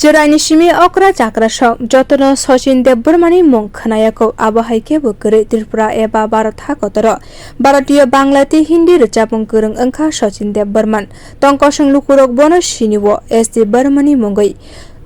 Jerani shimi okra jakra shok jotono Sachin debbarmani mung khanayako abahaike bukere Tripura eba Bharat hakotoro Bharatiya Banglati Hindi rwchapmwng kwrung engkha Sachin debbarman tongkosung lukurok bono shiniwo debbarmani mungai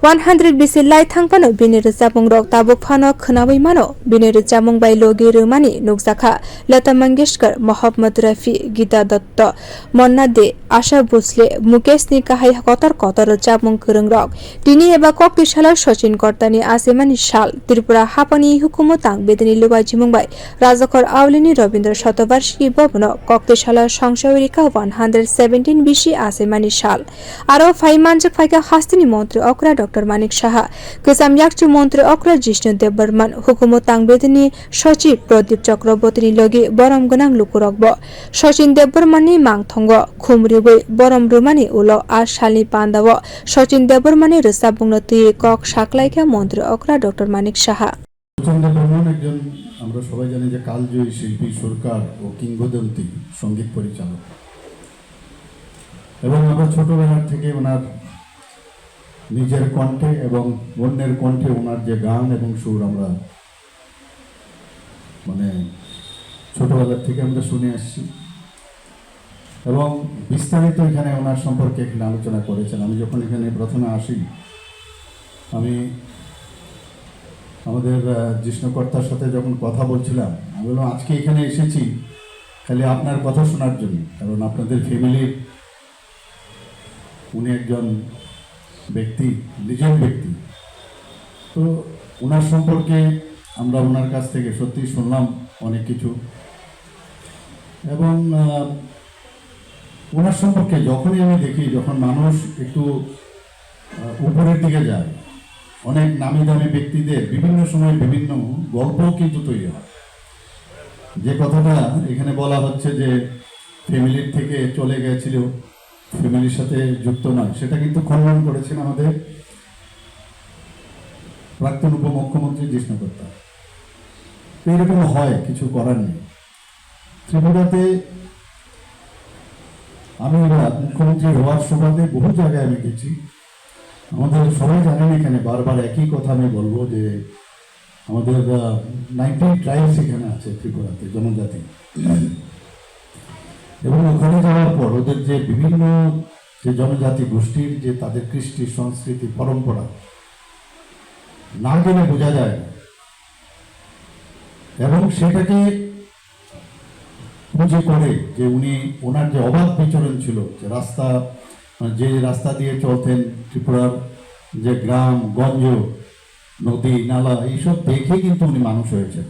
100 bisi lai thangpano bini rwchapmwng rok tabuk phano khnabai mano bini rwchapmwng bai logi rwmani nukjakha Lata Mangeshkar Mohammad Rafi Gita Datta Monna de Asha Bhosle Mukesh ni kahai kotor rwchapmwng kwrung rok Tini eba kokti salo Sachin kortani achaimani sal Tripura hapani hukumu tang bedeni luajimung bai rajakor aulini Rabindra shatabarshiki bhavano kokti salo songsai 117 bisi achaimani sal aro phai manjak phaika hastini montri ojra Dr.Manik saha kwcham yakchu montri ojra Jishnu debbarman hukumu tang bedeni Sachiv Pradip Chakrabortini logi borom gonang lukurokbo Sachin debbarmani mangthongo khumribai borom rumani ulo ar salni panda wo Sachin debbarmani rwchapmwng tui kok saklaika montri ojra Dr.Manik saha দebbarman একজন আমরা সবাই জানি যে কালজয়ী শিল্পী সুরকার ও কিংবদন্তি সঙ্গীত পরিচালক এবং আমরা ছোটবেলা থেকে ওনার নিজের কণ্ঠে এবং অন্যের কণ্ঠে ওনার যে গান এবং সুর আমরা মানে ছোটবেলা থেকে আমরা শুনে আসছি এবং বিস্তারিত এখানে ওনার সম্পর্কে এখানে আলোচনা করেছেন। আমি যখন এখানে প্রথমে আসি আমি আমাদের জিষ্ণু কর্তার সাথে যখন কথা বলছিলাম আমি বললাম আজকে এখানে এসেছি খালি আপনার কথা শোনার জন্য, কারণ আপনাদের ফ্যামিলির উনি একজন ব্যক্তি, নিজের ব্যক্তি, তো ওনার সম্পর্কে আমরা ওনার কাছ থেকে সত্যি শুনলাম অনেক কিছু এবং ওনার সম্পর্কে যখনই আমি দেখি যখন মানুষ একটু উপরের দিকে যায় অনেক নামি দামি ব্যক্তিদের বিভিন্ন সময় বিভিন্ন গল্পও কিন্তু তৈরি হয়। যে কথাটা এখানে বলা হচ্ছে যে ফ্যামিলির থেকে চলে গেছিল, ফ্যামিলির সাথে যুক্ত নয়, সেটা কিন্তু খণ্ডন করেছেন আমাদের প্রাক্তন উপমুখ্যমন্ত্রী জিষ্ণু কর্তা। এইরকম হয়, কিছু করার নেই। ত্রিপুরাতে আমি মুখ্যমন্ত্রী হওয়ার সুবাদে বহু জায়গায় আমি গেছি। আমাদের সবাই জানেন এখানে বারবার একই কথা আমি বলবো যে আমাদের 19 ট্রাইবস এখানে আছে ত্রিপুরাতে, জনজাতি, এবং ওখানে যাওয়ার পর ওদের যে বিভিন্ন যে জনজাতি গোষ্ঠীর যে তাদের কৃষ্টি সংস্কৃতি পরম্পরা না গেলে বোঝা যায় না, এবং সেটাকে বুঝে করে যে উনি ওনার যে অবাধ বিচরণ ছিল, যে রাস্তা দিয়ে চলতেন ত্রিপুরার যে গ্রাম গঞ্জ নদী নালা এইসব দেখে কিন্তু উনি মানুষ হয়েছেন।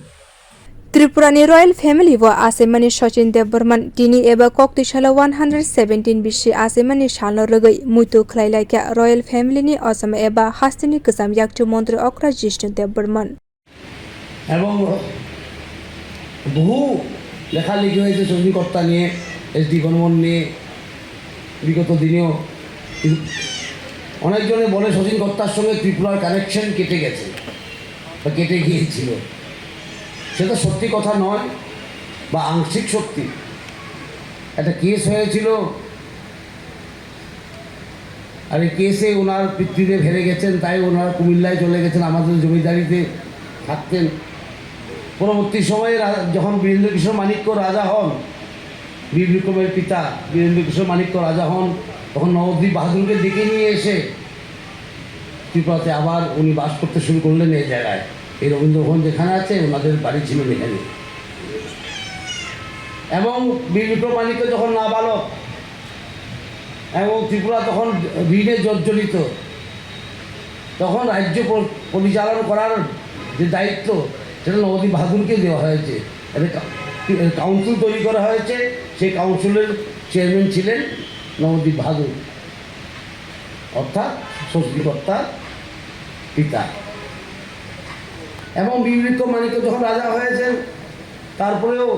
Tripurani royal family wo achaimani Sachin debbarman Tini eba kokti salo 117 bisi achaimani salno rwgai muitu khlailaika royal family ni asama eba hastini kwcham yakchu montri ojra Jishnu debbarman এবং বহু লেখালেখি হয়েছে সঙ্গী কর্তা নিয়ে, এসডি গণমন নিয়ে বিগত দিনেও। অনেকজনে বলে সচিন কর্তার সঙ্গে ত্রিপুরার কানেকশন কেটে গেছে বা কেটে গিয়েছিল, সেটা সত্যি কথা নয় বা আংশিক সত্যি। একটা কেস হয়েছিল আর এই কেসে ওনার পিতৃদেব হেরে গেছেন, তাই ওনারা কুমিল্লায় চলে গেছেন, আমাদের জমিদারিতে থাকতেন। পরবর্তী সময়ে যখন বীরেন্দ্রকৃষ্ণ মাণিক্য রাজা হন, বীর বিক্রমের পিতা বীরেন্দ্রকৃষ্ণ মাণিক্য রাজা হন, তখন নবদ্বীপ বাহাদুরকে ডেকে নিয়ে এসে ত্রিপুরাতে আবার উনি বাস করতে শুরু করলেন এই জায়গায়। এই রবীন্দ্রভবন যেখানে আছে ওনাদের বাড়ি ছিল এখানে। এবং বীর বিক্রম মাণিক্য যখন নাবালক এবং ত্রিপুরা তখন ঋণে জর্জরিত, তখন রাজ্য পরিচালনা করার যে দায়িত্ব সেটা নবদ্বীপ বাহাদুরকে দেওয়া হয়েছে। কাউন্সিল তৈরি করা হয়েছে, সেই কাউন্সিলের চেয়ারম্যান ছিলেন নবদ্বীপ বাহাদুর, অর্থাৎ সৃষ্টিকর্তার পিতা। এবং বীর বিক্রম মাণিক্য যখন রাজা হয়েছেন তারপরেও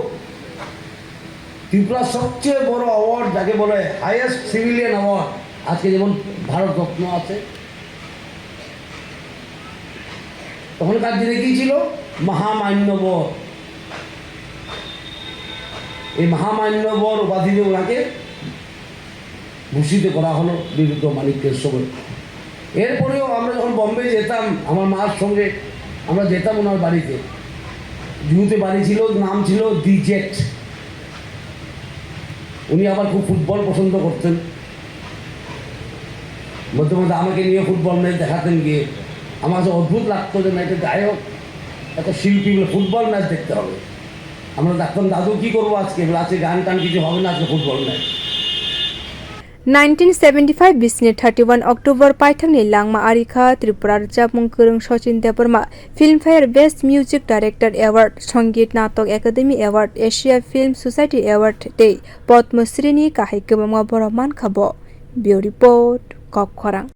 ত্রিপুরার সবচেয়ে বড় অ্যাওয়ার্ড যাকে বলে হাইয়েস্ট সিভিলিয়ান অ্যাওয়ার্ড, আজকে যেমন ভারত রত্ন আছে, তখনকার দিনে কি ছিল মহামান্যবর। এই মহামান্যবর উপাধিতে ওনাকে ভূষিত করা হলো বীর বিক্রম মাণিক্যের সময়। এরপরেও আমরা যখন বম্বে যেতাম আমার মার সঙ্গে, আমরা যেতাম ওনার বাড়িতে। জুহুতে বাড়ি ছিল, নাম ছিল দি জেট। উনি আবার খুব ফুটবল পছন্দ করতেন, মধ্যে মধ্যে আমাকে নিয়ে ফুটবল ম্যাচ দেখাতেন গিয়ে। আমার কাছে অদ্ভুত লাগতো যে না, একটা গায়ক, একটা শিল্পী বলে ফুটবল ম্যাচ দেখতে হবে। আমরা দেখতাম দাদু কী করবো আজকে, আজকে গান টান কিছু হবে না, আজকে ফুটবল ম্যাচ। 1975 बिसनि 31 अक्टोबर पाइथांनि लांमा आरिखा त्रिपुरा रwchapmwng kwrung Sachin Debbarma Filmfare best music director award, Sangeet Natak Akademi award, Asia film society award तै पद्मश्रीनि गाहाय गोबां बर' मानखाबो। बिउ रिपोर्ट, kwrung।